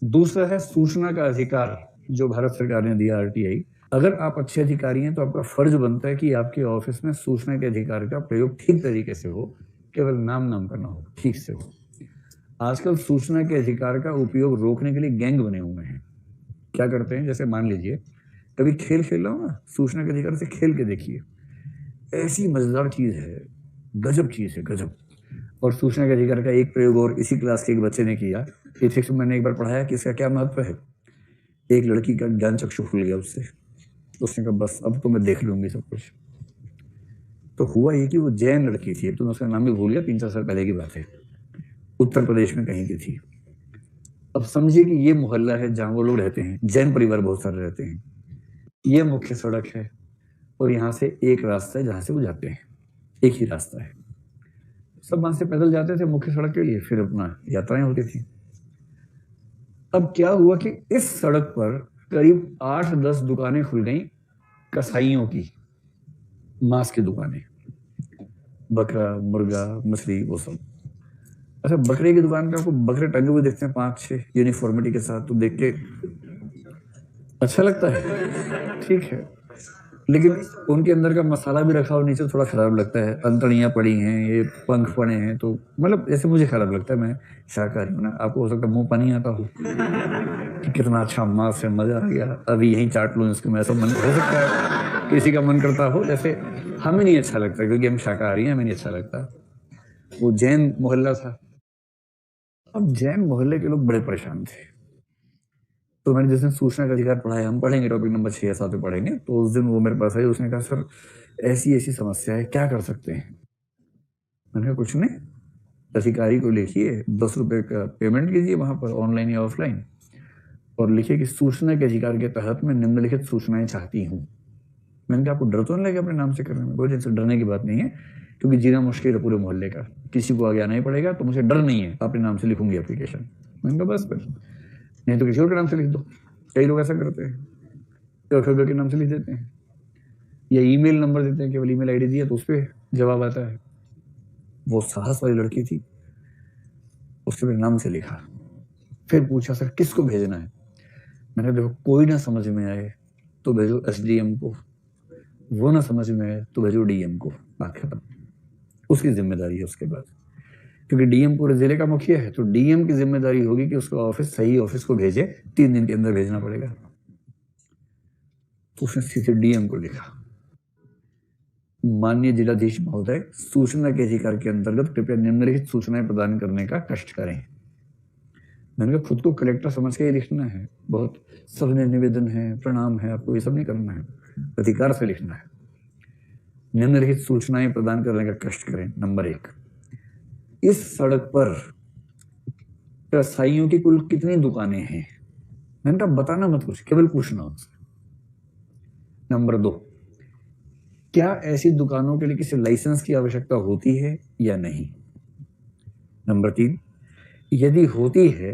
दूसरा है सूचना का अधिकार जो भारत सरकार ने दिया, आरटीआई। अगर आप अच्छे अधिकारी हैं तो आपका फर्ज बनता है कि आपके ऑफिस में सूचना के अधिकार का प्रयोग ठीक तरीके से हो, केवल नाम का ना हो, ठीक से हो। आजकल सूचना के अधिकार का उपयोग रोकने के लिए गैंग बने हुए हैं। क्या करते हैं, जैसे मान लीजिए कभी खेल खेल रहा हूँ ना, सूचना के अधिकार से खेल के देखिए, ऐसी मजेदार चीज है, गजब चीज है, गजब। और सूचना के अधिकार का एक प्रयोग और इसी क्लास के एक बच्चे ने किया। इथिक्स में मैंने एक बार पढ़ाया कि इसका क्या महत्व है। एक लड़की का ज्ञान चक्षु खुल गया उससे, उसने कहा बस अब तो मैं देख लूंगी सब कुछ। तो हुआ ये कि वो जैन लड़की थी, तो मैं उसका नाम भी भूल गया, 3-4 साल पहले की बात है, उत्तर प्रदेश में कहीं की थी। अब समझिए कि ये मोहल्ला है जहां वो लोग रहते हैं, जैन परिवार बहुत सारे रहते हैं। ये मुख्य सड़क है और यहाँ से एक रास्ता है जहां से वो जाते हैं, एक ही रास्ता है। सब वहां से पैदल जाते थे मुख्य सड़क के लिए, फिर अपना यात्राएं होती थी। अब क्या हुआ कि इस सड़क पर करीब 8-10 दुकानें खुल गई कसाईयों की, मांस की दुकानें, बकरा, मुर्गा, मछली, वो सब। अच्छा, बकरे की दुकान पे आपको बकरे टंगे हुए देखते हैं 5-6 यूनिफॉर्मिटी के साथ, तो देख के अच्छा लगता है, ठीक है, लेकिन उनके अंदर का मसाला भी रखा और नीचे थोड़ा खराब लगता है। अंतड़ियां पड़ी हैं, ये पंख पड़े हैं, तो मतलब ऐसे मुझे खराब लगता है। मैं शाकाहारी हूं ना, आपको हो सकता है मुंह पानी आता हो कि कितना अच्छा मांस है, मजा आ गया, अभी यहीं चाट लूं इसको, मैं ऐसा मन हो सकता है किसी का मन करता हो। जैसे हमें नहीं अच्छा लगता क्योंकि हम शाकाहारी हैं, हमें नहीं अच्छा लगता। वो जैन मोहल्ला था। अब जैन मोहल्ले के लोग बड़े परेशान थे, तो मैंने जिस दिन सूचना का अधिकार पढ़ाया, हम पढ़ेंगे टॉपिक नंबर 6 या 7 में पढ़ेंगे, तो उस दिन वो मेरे पास आई, उसने कहा सर ऐसी ऐसी समस्या है, क्या कर सकते हैं। मैंने कहा कुछ नहीं, अधिकारी को लिखिए, 10 रुपए का पेमेंट कीजिए वहां पर, ऑनलाइन या ऑफलाइन, और लिखिए कि सूचना के अधिकार के तहत मैं निम्नलिखित सूचनाएं चाहती हूँ। मैंने कहा आपको डर तो नहीं लगे अपने नाम से करने में? कोई डरने की बात नहीं है, क्योंकि जीना मुश्किल है पूरे मोहल्ले का, किसी को आगे आना ही पड़ेगा, तो मुझे डर नहीं है, अपने नाम से लिखूंगी एप्लीकेशन। मैंने कहा बस फिर, नहीं तो किसी और के नाम से लिख दो। कई लोग ऐसा करते हैं, तो के नाम से लिख देते हैं, या ईमेल नंबर देते हैं, केवल ईमेल आईडी दिया तो उस पर जवाब आता है। वो साहस वाली लड़की थी, उसके मेरे नाम से लिखा। फिर पूछा सर किसको भेजना है? मैंने देखो कोई ना समझ में आए तो भेजो एसडीएम को, वो ना समझ में आए तो भेजो डीएम को, बात खत्म। उसकी जिम्मेदारी है उसके बाद, क्योंकि डीएम पूरे जिले का मुखिया है, तो डीएम की जिम्मेदारी होगी कि उसका ऑफिस सही ऑफिस को भेजे, 3 दिन के अंदर भेजना पड़ेगा। तो उसने सीधे डीएम को लिखा, माननीय जिलाधीश महोदय, सूचना के अधिकार के अंतर्गत कृपया निम्नलिखित सूचनाएं प्रदान करने का कष्ट करें। मैंने कहा खुद को कलेक्टर समझ के ही लिखना है, बहुत सविनय निवेदन है, प्रणाम है, आपको ये सब नहीं करना है, अधिकार से लिखना है। निम्नलिखित सूचनाएं प्रदान करने का कष्ट करें। नंबर 1, इस सड़क पर कसाईयों की कुल कितनी दुकानें हैं? मैंने कहा बताना मत कुछ, केवल पूछना उनसे। नंबर 2, क्या ऐसी दुकानों के लिए किसी लाइसेंस की आवश्यकता होती है या नहीं? नंबर 3, यदि होती है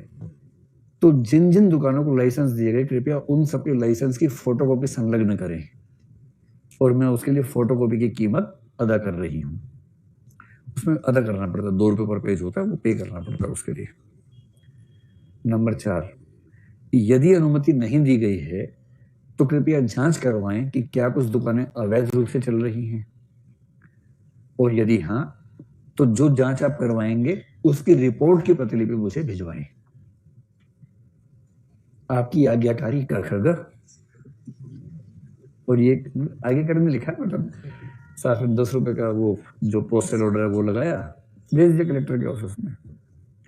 तो जिन जिन दुकानों को लाइसेंस दिए गए कृपया उन सबके लाइसेंस की फोटोकॉपी संलग्न करें, और मैं उसके लिए फोटोकॉपी की कीमत अदा कर रही हूं। उसमें अदा करना पड़ता है, 2 रुपए पर पेज होता है, वो पे करना पड़ता है उसके लिए। नंबर 4, यदि अनुमति नहीं दी गई है तो कृपया जांच करवाएं कि क्या कुछ दुकानें अवैध रूप से चल रही हैं, और यदि हाँ तो जो जांच आप करवाएंगे उसकी रिपोर्ट की प्रतिलिपि मुझे भिजवाएं। आपकी आज्ञाकारी कर खरगर। और ये आगे करने लिखा, मतलब साथ में 10 रुपए का वो जो पोस्टल ऑर्डर है वो लगाया, भेज दिया कलेक्टर के ऑफिस में,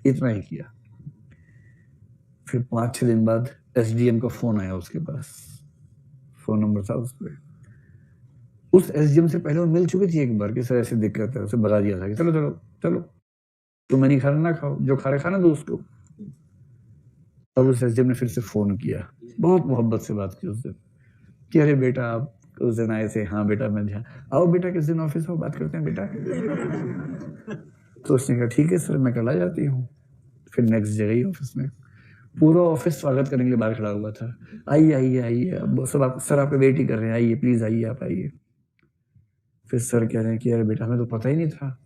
इतना ही किया। फिर 5-6 दिन बाद एसडीएम का फोन आया उसके पास, फोन नंबर था उस पर। उस एसडीएम से पहले वो मिल चुकी थी एक बार कि सर ऐसे दिक्कत है, उसे भगा दिया था कि चलो चलो चलो, तुम्हें नहीं खाना ना खाओ, जो खा रहे खाना दो उसको। अब उस एसडीएम ने फिर से फोन किया, बहुत मोहब्बत से बात की उससे कि अरे बेटा आप उस दिन आए थे, हाँ बेटा मैं ध्यान, आओ बेटा किस दिन ऑफिस में बात करते हैं बेटा। तो उसने कहा ठीक है सर, मैं कल आ जाती हूँ। फिर नेक्स्ट डे गई ऑफिस में, पूरा ऑफिस स्वागत करने के लिए बाहर खड़ा हुआ था, आइए आइए आइए, अब सब आप सर आपका वेट ही कर रहे हैं, आइए प्लीज आइए, आप आइए। फिर सर कह रहे हैं कि अरे बेटा हमें तो पता ही नहीं था,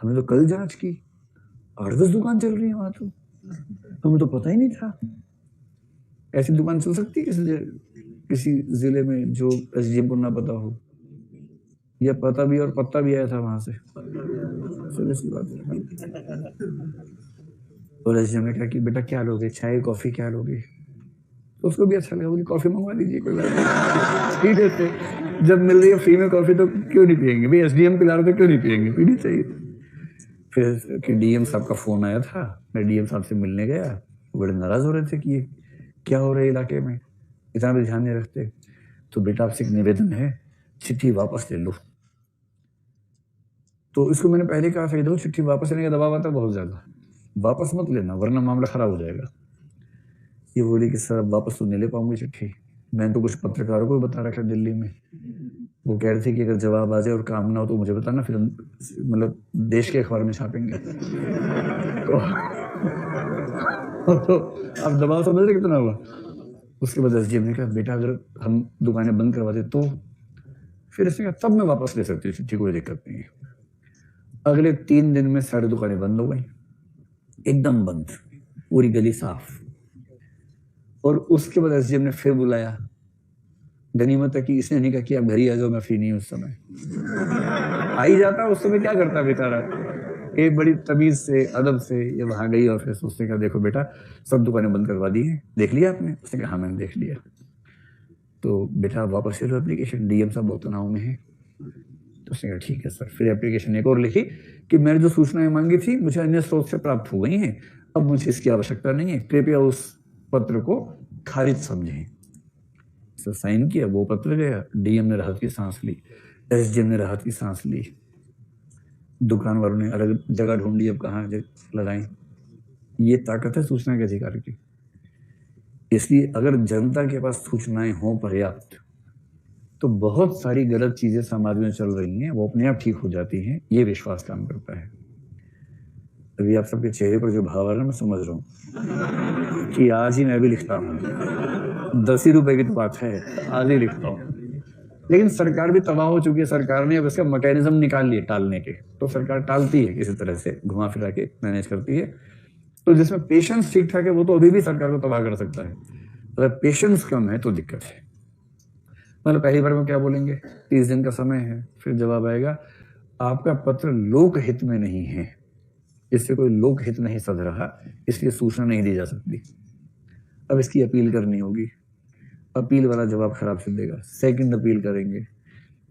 हमने तो कल जांच की, 8-10 दुकान चल रही है वहां, तो हमें तो पता ही नहीं था। ऐसी दुकान चल सकती है किसी जिले में जो एसडीएम को ना पता हो, या पता भी और पत्ता भी आया था वहां से? सीरियसली बात है। और एसडीएम ने कहा कि बेटा क्या लोगे, चाय कॉफी क्या लोगे? तो उसको भी अच्छा लगा, बोली कॉफी मंगवा दीजिए, कोई बात नहीं। पी लेते, जब मिल रही है फ्री में कॉफी तो क्यों नहीं पियेंगे भाई, एसडीएम पिला रहे तो क्यों नहीं पियेंगे, पीनी चाहिए। फिर कि डीएम साहब का फोन आया था, मैं डीएम साहब से मिलने गया, बड़े नाराज हो रहे थे कि ये क्या हो रहा है इलाके में, इतना भी ध्यान नहीं रखते। तो बेटा आपसे एक निवेदन है, चिट्ठी वापस ले लो। तो इसको मैंने पहले कहा था, दो चिट्ठी वापस लेने का दबाव आता है बहुत ज्यादा, वापस मत लेना वरना मामला खराब हो जाएगा। ये बोली कि सर वापस तो नहीं ले पाऊंगी चिट्ठी, मैंने तो कुछ पत्रकारों को बता रखा दिल्ली में, वो कह रहे थे कि अगर जवाब आ जाए और काम ना हो तो मुझे बताना, फिर मतलब देश के अखबार में छापेंगे। तो अब दबाव समझ रहे कितना हुआ। उसके बाद एसडीएम ने कहा बेटा अगर हम दुकानें बंद करवा दे तो, फिर इसने कहा तब मैं वापस ले सकती हूँ चिट्ठी, कोई दिक्कत नहीं है। अगले 3 दिन में सारी दुकानें बंद हो गई, एकदम बंद, पूरी गली साफ। और उसके बाद एसडीएम ने फिर बुलाया, गनीमत है कि इसने नहीं कहा कि आप घर ही आ जाओ, मैं फ्री नहीं हूं उस समय। आ ही जाता उस समय, क्या करता बेचारा, एक बड़ी तमीज से अदब से ये वहां गई और फिर उसने कहा देखो बेटा सब दुकानें बंद करवा दी हैं, देख लिया आपने? उसने कहा हाँ मैंने देख लिया। तो बेटा वापस ले लो एप्लीकेशन, डीएम साहब बहुत तनाव में है। तो उसने कहा ठीक है सर। फिर एप्लीकेशन एक और लिखी कि मैंने जो सूचनाएं मांगी थी मुझे अन्य स्रोत से प्राप्त हो गई हैं, अब मुझे इसकी आवश्यकता नहीं है, कृपया उस पत्र को खारिज समझें। सर साइन किया, वो पत्र गया, डीएम ने राहत की सांस ली, एसडीएम ने राहत की सांस ली, दुकान वालों ने अलग जगह ढूंढ ली अब कहाँ लगाएं। ये ताकत है सूचना के अधिकार की। इसलिए अगर जनता के पास सूचनाएं हो पर्याप्त तो बहुत सारी गलत चीजें समाज में चल रही हैं वो अपने आप ठीक हो जाती हैं, ये विश्वास काम करता है। अभी आप सबके चेहरे पर जो भाव आ रहा है मैं समझ रहा हूँ कि आज ही मैं भी लिखता हूँ, 10 ही रुपए की तो बात है, आज ही लिखता हूँ। लेकिन सरकार भी तबाह हो चुकी है, सरकार ने अब इसका मैकेनिज्म निकाल लिए टालने के, तो सरकार टालती है किसी तरह से, घुमा फिरा के मैनेज करती है। तो जिसमें पेशेंस ठीक ठाक है वो तो अभी भी सरकार को तबाह कर सकता है, अगर पेशेंस कम है तो दिक्कत है। मतलब पहली बार में क्या बोलेंगे, 30 दिन का समय है, फिर जवाब आएगा आपका पत्र लोक हित में नहीं है, इससे कोई लोक हित नहीं सध रहा, इसलिए सूचना नहीं दी जा सकती। अब इसकी अपील करनी होगी, अपील वाला जवाब खराब से देगा, सेकंड अपील करेंगे,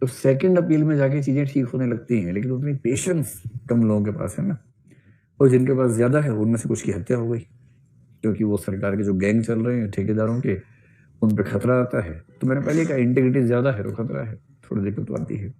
तो सेकंड अपील में जाके चीजें ठीक होने लगती हैं, लेकिन उतनी पेशेंस कम लोगों के पास है ना। और जिनके पास ज्यादा है उनमें से कुछ की हत्या हो गई, क्योंकि वो सरकार के जो गैंग चल रहे हैं ठेकेदारों के, उन पर खतरा आता है। तो मैंने पहले कहा इंटीग्रिटी ज्यादा है तो खतरा है, थोड़ी दिक्कत आती है।